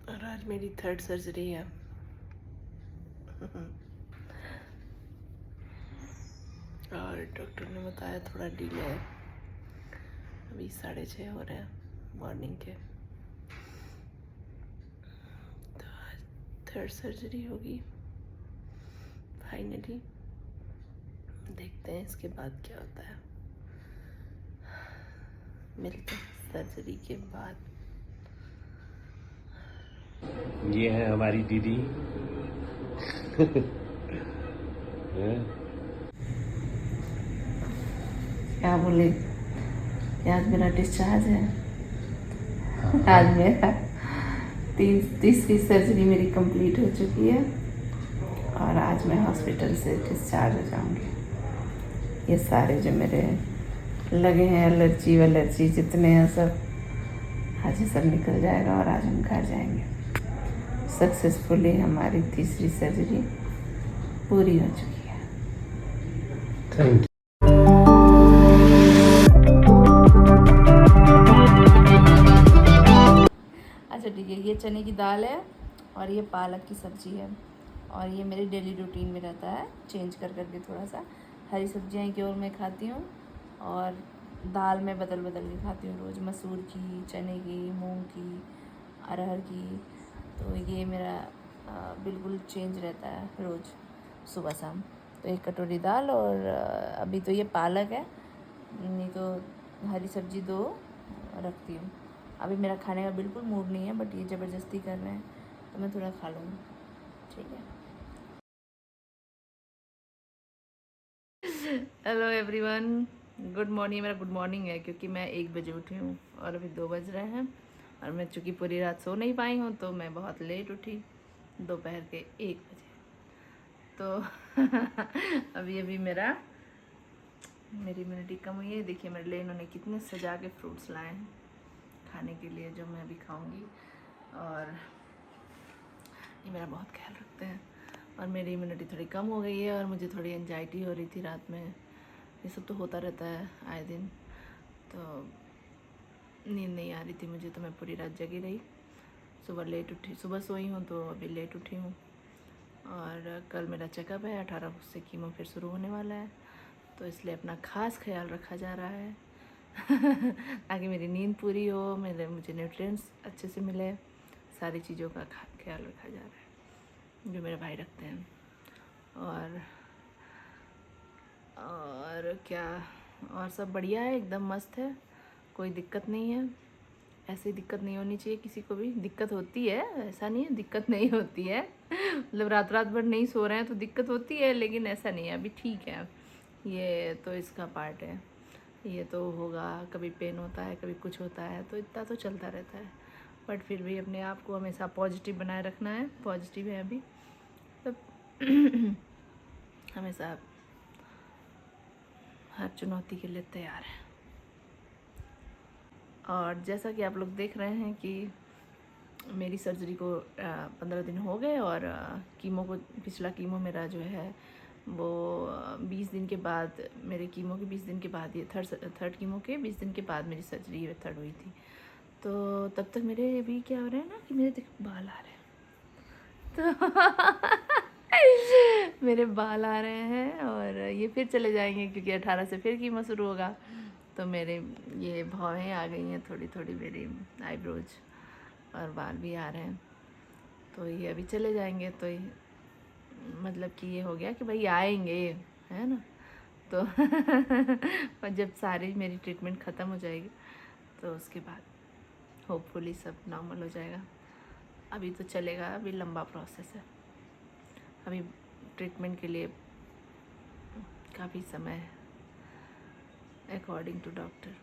और आज मेरी 3rd सर्जरी है। और डॉक्टर ने बताया थोड़ा डिले है, अभी 6:30 हो रहे हैं मॉर्निंग के। तो आज 3rd सर्जरी होगी फाइनली। देखते हैं इसके बाद क्या होता है, मिलते हैं सर्जरी के बाद। ये है हमारी दीदी। क्या बोले, आज मेरा डिस्चार्ज है। आज मेरा तीसरी सर्जरी मेरी कंप्लीट हो चुकी है और आज मैं हॉस्पिटल से डिस्चार्ज हो जाऊंगी। ये सारे जो मेरे लगे हैं एलर्जी जितने हैं सब, आज ये सब निकल जाएगा और आज हम घर जाएंगे। सक्सेसफुली हमारी तीसरी सर्जरी पूरी हो चुकी है। Thank you. अच्छा ठीक है, ये चने की दाल है और ये पालक की सब्ज़ी है और ये मेरे डेली रूटीन में रहता है, चेंज कर करके थोड़ा सा। हरी सब्जियाँ की ओर मैं खाती हूँ और दाल में बदल बदल के खाती हूँ रोज़, मसूर की, चने की, मूंग की, अरहर की। तो ये मेरा बिल्कुल चेंज रहता है रोज़ सुबह शाम। तो 1 कटोरी दाल और अभी तो ये पालक है, नहीं तो हरी सब्जी 2 रखती हूँ। अभी मेरा खाने का बिल्कुल मूड नहीं है, बट ये ज़बरदस्ती कर रहे हैं तो मैं थोड़ा खा लूँगी, ठीक है। Hello everyone, good morning. मेरा गुड मॉर्निंग है क्योंकि मैं 1 बजे उठी हूँ और अभी 2 बज रहे हैं और मैं चूँकि पूरी रात सो नहीं पाई हूँ तो मैं बहुत लेट उठी, दोपहर के 1 बजे। तो अभी मेरी इम्यूनिटी कम हुई है। देखिए मेरे लिए इन्होंने कितने सजा के फ्रूट्स लाए हैं खाने के लिए, जो मैं अभी खाऊंगी। और ये मेरा बहुत ख्याल रखते हैं। और मेरी इम्यूनिटी थोड़ी कम हो गई है और मुझे थोड़ी एंजाइटी हो रही थी रात में। ये सब तो होता रहता है आए दिन, तो नींद नहीं आ रही थी मुझे, तो मैं पूरी रात जगी रही। सुबह लेट उठी, सुबह सोई हूँ तो अभी लेट उठी हूँ। और कल मेरा चेकअप है, 18 से कीमो फिर शुरू होने वाला है, तो इसलिए अपना ख़ास ख्याल रखा जा रहा है ताकि मेरी नींद पूरी हो, मुझे न्यूट्रिएंट्स अच्छे से मिले, सारी चीज़ों का ख्याल रखा जा रहा है जो मेरे भाई रखते हैं। और क्या, और सब बढ़िया है, एकदम मस्त है, कोई दिक्कत नहीं है। ऐसी दिक्कत नहीं होनी चाहिए किसी को भी। दिक्कत होती है, ऐसा नहीं है दिक्कत नहीं होती है मतलब रात रात भर नहीं सो रहे हैं तो दिक्कत होती है, लेकिन ऐसा नहीं है, अभी ठीक है। ये तो इसका पार्ट है, ये तो होगा, कभी पेन होता है, कभी कुछ होता है, तो इतना तो चलता रहता है। बट फिर भी अपने आप को हमेशा पॉजिटिव बनाए रखना है। पॉजिटिव है अभी तब हमेशा हर चुनौती के लिए तैयार है। और जैसा कि आप लोग देख रहे हैं कि मेरी सर्जरी को 15 दिन हो गए और कीमो को, पिछला कीमो मेरा जो है वो 20 दिन के बाद, मेरे कीमो के 20 दिन के बाद, ये थर्ड कीमो के 20 दिन के बाद मेरी सर्जरी 3rd हुई थी। तो तब तक मेरे अभी क्या हो रहा है ना कि मेरे बाल आ रहे हैं तो मेरे बाल आ रहे हैं और ये फिर चले जाएंगे क्योंकि 18 से फिर कीमो शुरू होगा। तो मेरे ये भौहें आ गई हैं थोड़ी थोड़ी, मेरी आईब्रोज और बाल भी आ रहे हैं, तो ये अभी चले जाएंगे। तो मतलब कि ये हो गया कि भाई आएंगे, है ना। तो और जब सारी मेरी ट्रीटमेंट ख़त्म हो जाएगी तो उसके बाद होपफुली सब नॉर्मल हो जाएगा। अभी तो चलेगा, अभी लंबा प्रोसेस है, अभी ट्रीटमेंट के लिए काफ़ी समय है अकॉर्डिंग टू डॉक्टर।